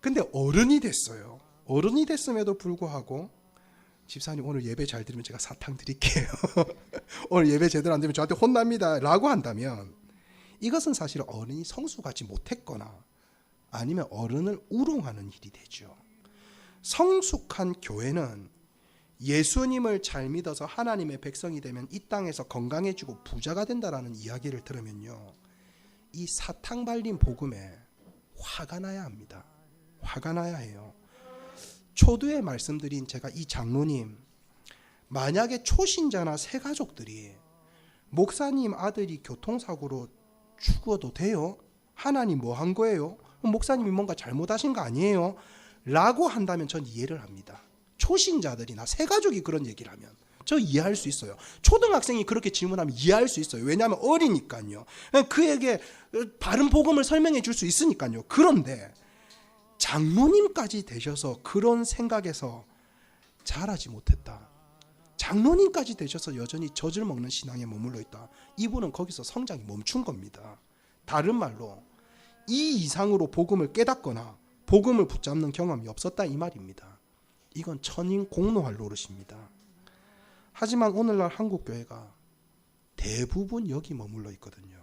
근데 어른이 됐어요. 어른이 됐음에도 불구하고 집사님 오늘 예배 잘 드리면 제가 사탕 드릴게요. 오늘 예배 제대로 안 드리면 저한테 혼납니다 라고 한다면 이것은 사실 어른이 성숙하지 못했거나 아니면 어른을 우롱하는 일이 되죠. 성숙한 교회는 예수님을 잘 믿어서 하나님의 백성이 되면 이 땅에서 건강해지고 부자가 된다라는 이야기를 들으면요 이 사탕 발린 복음에 화가 나야 합니다. 화가 나야 해요. 초두에 말씀드린 제가 이 장로님, 만약에 초신자나 새가족들이 목사님 아들이 교통사고로 죽어도 돼요? 하나님 뭐 한 거예요? 목사님이 뭔가 잘못하신 거 아니에요? 라고 한다면 전 이해를 합니다. 초신자들이나 새가족이 그런 얘기를 하면 저 이해할 수 있어요. 초등학생이 그렇게 질문하면 이해할 수 있어요. 왜냐하면 어리니까요. 그에게 바른 복음을 설명해 줄 수 있으니까요. 그런데 장로님까지 되셔서 그런 생각에서 자라지 못했다. 장로님까지 되셔서 여전히 젖을 먹는 신앙에 머물러 있다. 이분은 거기서 성장이 멈춘 겁니다. 다른 말로 이 이상으로 복음을 깨닫거나 복음을 붙잡는 경험이 없었다 이 말입니다. 이건 천인 공노할 노릇입니다. 하지만 오늘날 한국교회가 대부분 여기 머물러 있거든요.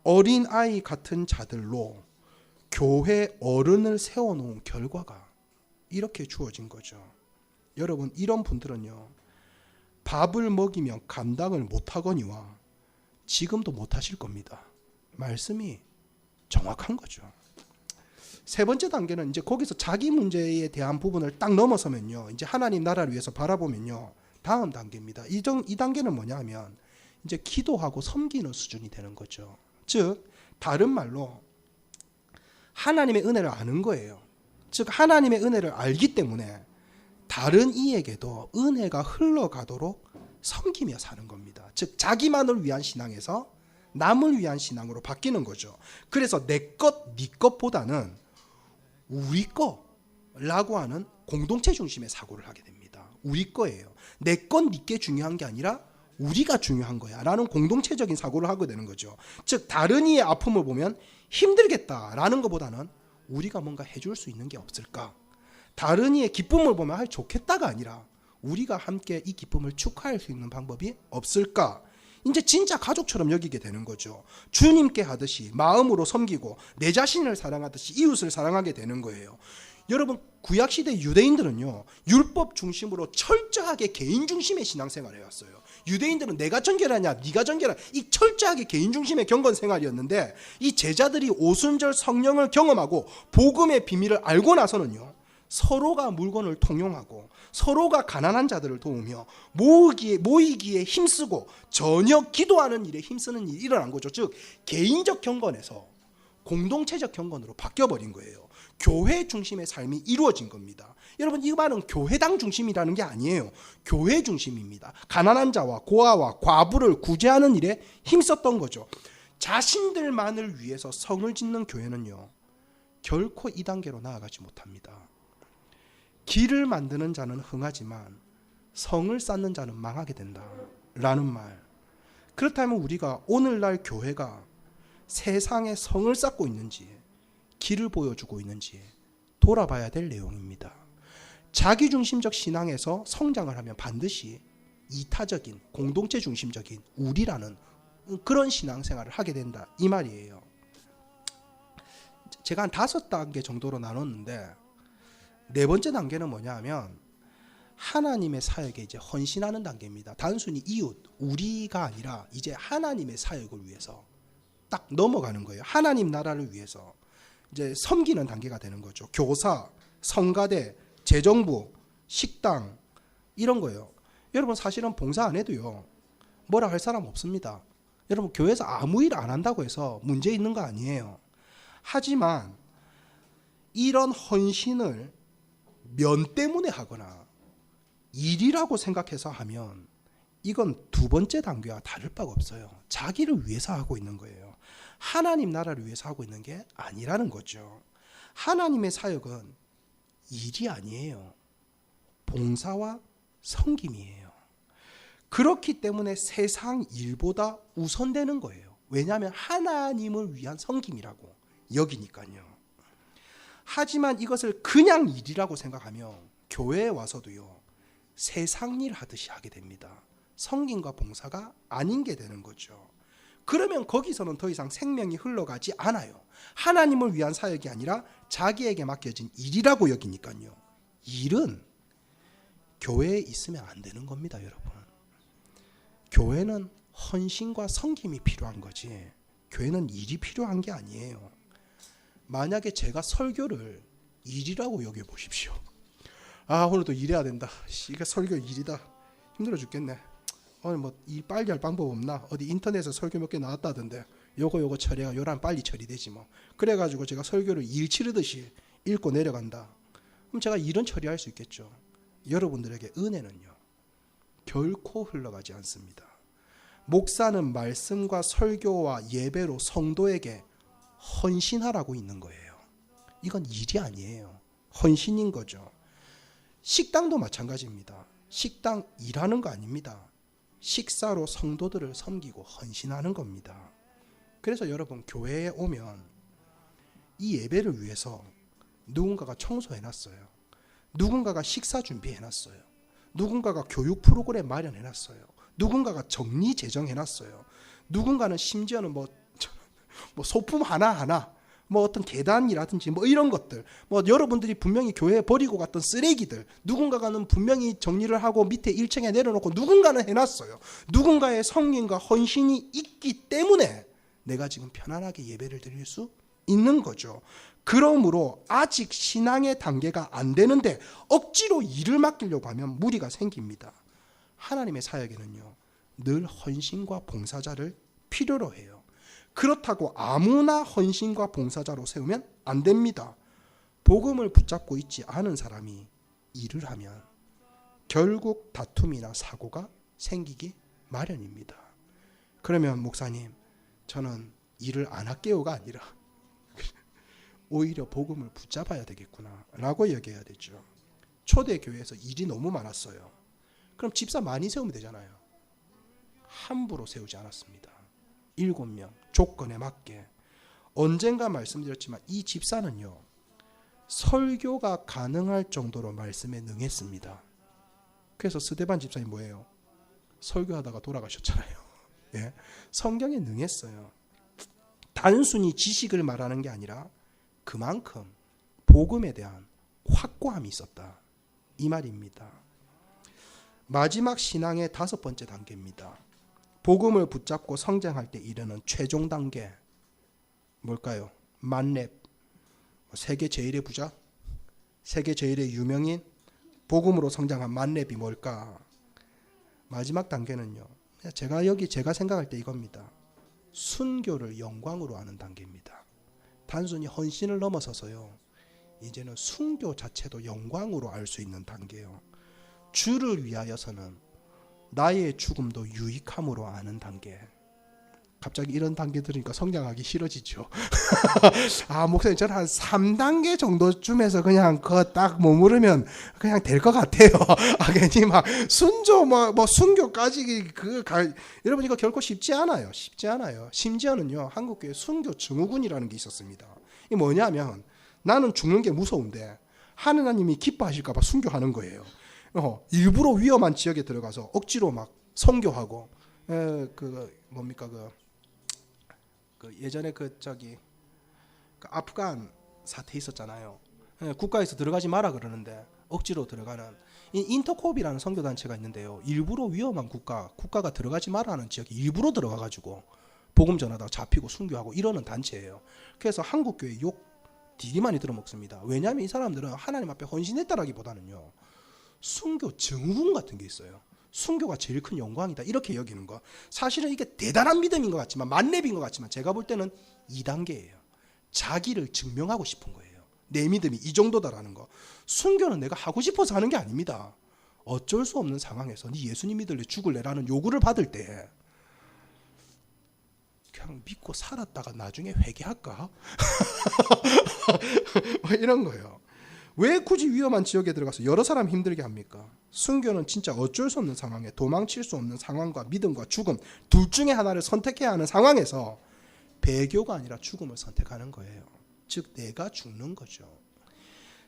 어린아이 같은 자들로 교회 어른을 세워놓은 결과가 이렇게 주어진 거죠. 여러분 이런 분들은요 밥을 먹이면 감당을 못하거니와 지금도 못하실 겁니다. 말씀이 정확한 거죠. 세 번째 단계는 이제 거기서 자기 문제에 대한 부분을 딱 넘어서면요 이제 하나님 나라를 위해서 바라보면요 다음 단계입니다. 이 단계는 뭐냐 하면 이제 기도하고 섬기는 수준이 되는 거죠. 즉 다른 말로 하나님의 은혜를 아는 거예요. 즉 하나님의 은혜를 알기 때문에 다른 이에게도 은혜가 흘러가도록 섬기며 사는 겁니다. 즉 자기만을 위한 신앙에서 남을 위한 신앙으로 바뀌는 거죠. 그래서 내 것, 네 것보다는 우리 거라고 하는 공동체 중심의 사고를 하게 됩니다. 우리 거예요. 내 건 네게 중요한 게 아니라 우리가 중요한 거야 라는 공동체적인 사고를 하게 되는 거죠. 즉 다른 이의 아픔을 보면 힘들겠다라는 것보다는 우리가 뭔가 해줄 수 있는 게 없을까, 다른 이의 기쁨을 보면 좋겠다가 아니라 우리가 함께 이 기쁨을 축하할 수 있는 방법이 없을까, 이제 진짜 가족처럼 여기게 되는 거죠. 주님께 하듯이 마음으로 섬기고 내 자신을 사랑하듯이 이웃을 사랑하게 되는 거예요. 여러분 구약시대 유대인들은요 율법 중심으로 철저하게 개인 중심의 신앙생활을 해왔어요. 유대인들은 내가 정결하냐 네가 정결하냐 이 철저하게 개인 중심의 경건생활이었는데 이 제자들이 오순절 성령을 경험하고 복음의 비밀을 알고 나서는요 서로가 물건을 통용하고 서로가 가난한 자들을 도우며 모이기에 힘쓰고 전혀 기도하는 일에 힘쓰는 일이 일어난 거죠. 즉 개인적 경건에서 공동체적 경건으로 바뀌어버린 거예요. 교회 중심의 삶이 이루어진 겁니다. 여러분 이 말은 교회당 중심이라는 게 아니에요. 교회 중심입니다. 가난한 자와 고아와 과부를 구제하는 일에 힘썼던 거죠. 자신들만을 위해서 성을 짓는 교회는요 결코 이 단계로 나아가지 못합니다. 길을 만드는 자는 흥하지만 성을 쌓는 자는 망하게 된다라는 말. 그렇다면 우리가 오늘날 교회가 세상에 성을 쌓고 있는지 길을 보여주고 있는지 돌아봐야 될 내용입니다. 자기중심적 신앙에서 성장을 하면 반드시 이타적인 공동체 중심적인 우리라는 그런 신앙생활을 하게 된다 이 말이에요. 제가 한 5단계 정도로 나눴는데 네 번째 단계는 뭐냐 하면 하나님의 사역에 이제 헌신하는 단계입니다. 단순히 이웃, 우리가 아니라 이제 하나님의 사역을 위해서 딱 넘어가는 거예요. 하나님 나라를 위해서 이제 섬기는 단계가 되는 거죠. 교사, 성가대, 재정부, 식당 이런 거예요. 여러분 사실은 봉사 안 해도요 뭐라 할 사람 없습니다. 여러분 교회에서 아무 일 안 한다고 해서 문제 있는 거 아니에요. 하지만 이런 헌신을 면 때문에 하거나 일이라고 생각해서 하면 이건 두 번째 단계와 다를 바가 없어요. 자기를 위해서 하고 있는 거예요. 하나님 나라를 위해서 하고 있는 게 아니라는 거죠. 하나님의 사역은 일이 아니에요. 봉사와 섬김이에요. 그렇기 때문에 세상 일보다 우선되는 거예요. 왜냐하면 하나님을 위한 섬김이라고 여기니까요. 하지만 이것을 그냥 일이라고 생각하면 교회에 와서도요 세상 일 하듯이 하게 됩니다. 섬김과 봉사가 아닌 게 되는 거죠. 그러면 거기서는 더 이상 생명이 흘러가지 않아요. 하나님을 위한 사역이 아니라 자기에게 맡겨진 일이라고 여기니까요. 일은 교회에 있으면 안 되는 겁니다, 여러분. 교회는 헌신과 섬김이 필요한 거지 교회는 일이 필요한 게 아니에요. 만약에 제가 설교를 일이라고 여겨보십시오. 아, 오늘도 일해야 된다. 이게 설교 일이다. 힘들어 죽겠네. 오늘 뭐 일 빨리 할 방법 없나? 어디 인터넷에 설교 몇 개 나왔다던데 요거 처리가 요란 빨리 처리되지 뭐. 그래가지고 제가 설교를 일 치르듯이 읽고 내려간다. 그럼 제가 일은 처리할 수 있겠죠. 여러분들에게 은혜는요 결코 흘러가지 않습니다. 목사는 말씀과 설교와 예배로 성도에게 헌신하라고 있는 거예요. 이건 일이 아니에요. 헌신인 거죠. 식당도 마찬가지입니다. 식당 일하는 거 아닙니다. 식사로 성도들을 섬기고 헌신하는 겁니다. 그래서 여러분 교회에 오면 이 예배를 위해서 누군가가 청소해놨어요. 누군가가 식사 준비해놨어요. 누군가가 교육 프로그램 마련해놨어요. 누군가가 정리 제정해놨어요. 누군가는 심지어는 뭐 소품 하나하나 뭐 어떤 계단이라든지 뭐 이런 것들 뭐 여러분들이 분명히 교회에 버리고 갔던 쓰레기들 누군가는 분명히 정리를 하고 밑에 1층에 내려놓고 누군가는 해놨어요. 누군가의 성김과 헌신이 있기 때문에 내가 지금 편안하게 예배를 드릴 수 있는 거죠. 그러므로 아직 신앙의 단계가 안 되는데 억지로 일을 맡기려고 하면 무리가 생깁니다. 하나님의 사역에는요 늘 헌신과 봉사자를 필요로 해요. 그렇다고 아무나 헌신과 봉사자로 세우면 안 됩니다. 복음을 붙잡고 있지 않은 사람이 일을 하면 결국 다툼이나 사고가 생기기 마련입니다. 그러면 목사님 저는 일을 안 할게요가 아니라 오히려 복음을 붙잡아야 되겠구나 라고 얘기해야 되죠. 초대교회에서 일이 너무 많았어요. 그럼 집사 많이 세우면 되잖아요. 함부로 세우지 않았습니다. 7명 조건에 맞게. 언젠가 말씀드렸지만 이 집사는요 설교가 가능할 정도로 말씀에 능했습니다. 그래서 스데반 집사님 뭐예요? 설교하다가 돌아가셨잖아요. 예? 성경에 능했어요. 단순히 지식을 말하는 게 아니라 그만큼 복음에 대한 확고함이 있었다 이 말입니다. 마지막 신앙의 5번째 단계입니다. 복음을 붙잡고 성장할 때 이르는 최종 단계 뭘까요? 만렙. 세계 제일의 부자? 세계 제일의 유명인? 복음으로 성장한 만렙이 뭘까? 마지막 단계는요 제가 생각할 때 이겁니다. 순교를 영광으로 하는 단계입니다. 단순히 헌신을 넘어서서요 이제는 순교 자체도 영광으로 알 수 있는 단계예요. 주를 위하여서는 나의 죽음도 유익함으로 아는 단계. 갑자기 이런 단계 들으니까 성장하기 싫어지죠. 아 목사님 저는 한 3단계 정도쯤에서 그냥 그 딱 머무르면 그냥 될 것 같아요. 아 괜히 막 순조 뭐 순교까지 여러분 이거 결코 쉽지 않아요. 쉽지 않아요. 심지어는요 한국교회 순교 증후군이라는 게 있었습니다. 이게 뭐냐면 나는 죽는 게 무서운데 하느님이 기뻐하실까 봐 순교하는 거예요. 일부러 위험한 지역에 들어가서 억지로 막 선교하고 예전에 아프간 사태 있었잖아요. 국가에서 들어가지 마라 그러는데 억지로 들어가는 인터콥이라는 선교단체가 있는데요. 일부러 위험한 국가가 들어가지 마라는 지역에 일부러 들어가가지고 복음 전하다가 잡히고 순교하고 이러는 단체예요. 그래서 한국교회 욕 되게 많이 들어먹습니다. 왜냐하면 이 사람들은 하나님 앞에 헌신했다라기보다는요 순교 증후군 같은 게 있어요. 순교가 제일 큰 영광이다 이렇게 여기는 거, 사실은 이게 대단한 믿음인 것 같지만, 만렙인 것 같지만 제가 볼 때는 2단계예요. 자기를 증명하고 싶은 거예요. 내 믿음이 이 정도다라는 거. 순교는 내가 하고 싶어서 하는 게 아닙니다. 어쩔 수 없는 상황에서 네 예수님 믿을래 죽을래라는 요구를 받을 때 그냥 믿고 살았다가 나중에 회개할까? 뭐 이런 거예요. 왜 굳이 위험한 지역에 들어가서 여러 사람 힘들게 합니까? 순교는 진짜 어쩔 수 없는 상황에, 도망칠 수 없는 상황과 믿음과 죽음 둘 중에 하나를 선택해야 하는 상황에서 배교가 아니라 죽음을 선택하는 거예요. 즉 내가 죽는 거죠.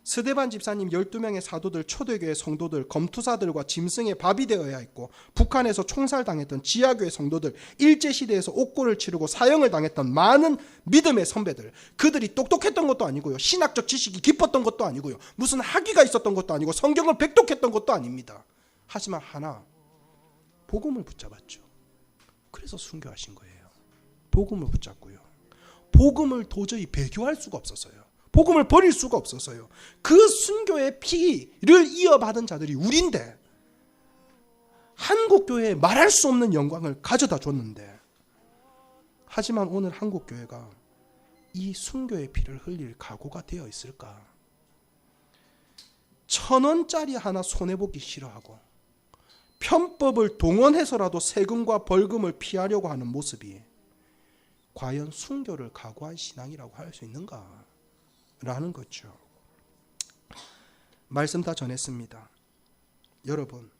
스데반 집사님 12명의 사도들, 초대교회 성도들, 검투사들과 짐승의 밥이 되어야 했고, 북한에서 총살당했던 지하교회 성도들, 일제시대에서 옥고를 치르고 사형을 당했던 많은 믿음의 선배들, 그들이 똑똑했던 것도 아니고요, 신학적 지식이 깊었던 것도 아니고요, 무슨 학위가 있었던 것도 아니고 성경을 백독했던 것도 아닙니다. 하지만 하나, 복음을 붙잡았죠. 그래서 순교하신 거예요. 복음을 붙잡고요. 복음을 도저히 배교할 수가 없었어요. 복음을 버릴 수가 없었어요. 그 순교의 피를 이어받은 자들이 우리인데, 한국교회에 말할 수 없는 영광을 가져다 줬는데, 하지만 오늘 한국교회가 이 순교의 피를 흘릴 각오가 되어 있을까? 1,000원짜리 하나 손해보기 싫어하고 편법을 동원해서라도 세금과 벌금을 피하려고 하는 모습이 과연 순교를 각오한 신앙이라고 할 수 있는가? 라는 거죠. 말씀 다 전했습니다. 여러분,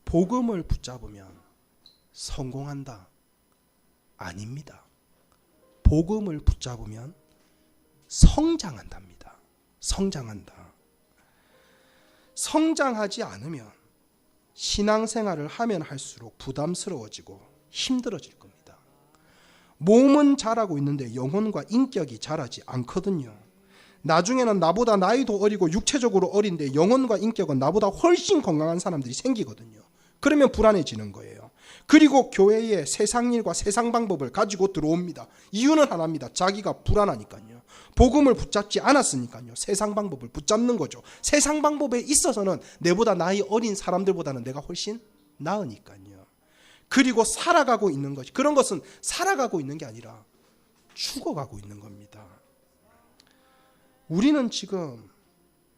복음을 붙잡으면 성공한다? 아닙니다. 복음을 붙잡으면 성장한답니다. 성장한다. 성장하지 않으면 신앙생활을 하면 할수록 부담스러워지고 힘들어질 겁니다. 몸은 자라고 있는데 영혼과 인격이 자라지 않거든요. 나중에는 나보다 나이도 어리고 육체적으로 어린데 영혼과 인격은 나보다 훨씬 건강한 사람들이 생기거든요. 그러면 불안해지는 거예요. 그리고 교회에 세상 일과 세상 방법을 가지고 들어옵니다. 이유는 하나입니다. 자기가 불안하니까요. 복음을 붙잡지 않았으니까요. 세상 방법을 붙잡는 거죠. 세상 방법에 있어서는 내보다 나이 어린 사람들보다는 내가 훨씬 나으니까요. 그리고 살아가고 있는 것이, 그런 것은 살아가고 있는 게 아니라 죽어가고 있는 겁니다. 우리는 지금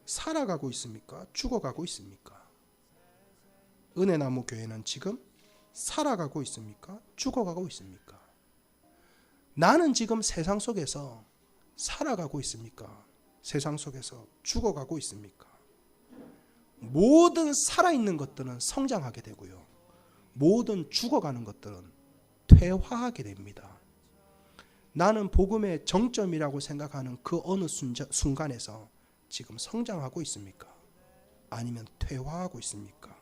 살아가고 있습니까? 죽어가고 있습니까? 은혜나무 교회는 지금 살아가고 있습니까? 죽어가고 있습니까? 나는 지금 세상 속에서 살아가고 있습니까? 세상 속에서 죽어가고 있습니까? 모든 살아있는 것들은 성장하게 되고요, 모든 죽어가는 것들은 퇴화하게 됩니다. 나는 복음의 정점이라고 생각하는 그 어느 순간에서 지금 성장하고 있습니까? 아니면 퇴화하고 있습니까?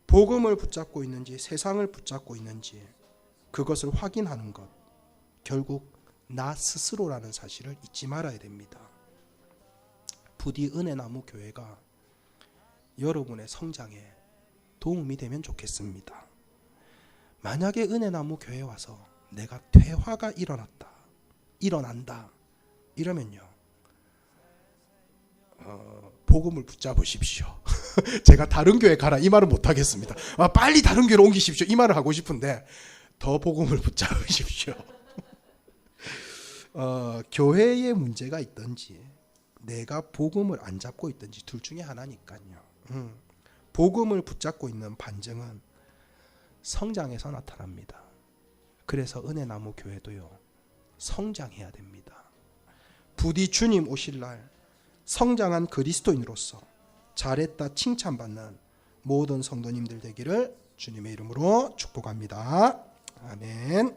복음을 붙잡고 있는지 세상을 붙잡고 있는지 그것을 확인하는 것, 결국 나 스스로라는 사실을 잊지 말아야 됩니다. 부디 은혜나무 교회가 여러분의 성장에 도움이 되면 좋겠습니다. 만약에 은혜나무 교회에 와서 내가 퇴화가 일어난다 이러면요, 복음을 붙잡으십시오. 제가 다른 교회 가라 이 말은 못하겠습니다. 빨리 다른 교회로 옮기십시오 이 말을 하고 싶은데, 더 복음을 붙잡으십시오. 교회에 문제가 있든지 내가 복음을 안 잡고 있든지 둘 중에 하나니까요. 복음을 붙잡고 있는 반증은 성장에서 나타납니다. 그래서 은혜나무 교회도요, 성장해야 됩니다. 부디 주님 오실 날 성장한 그리스도인으로서 잘했다 칭찬받는 모든 성도님들 되기를 주님의 이름으로 축복합니다. 아멘.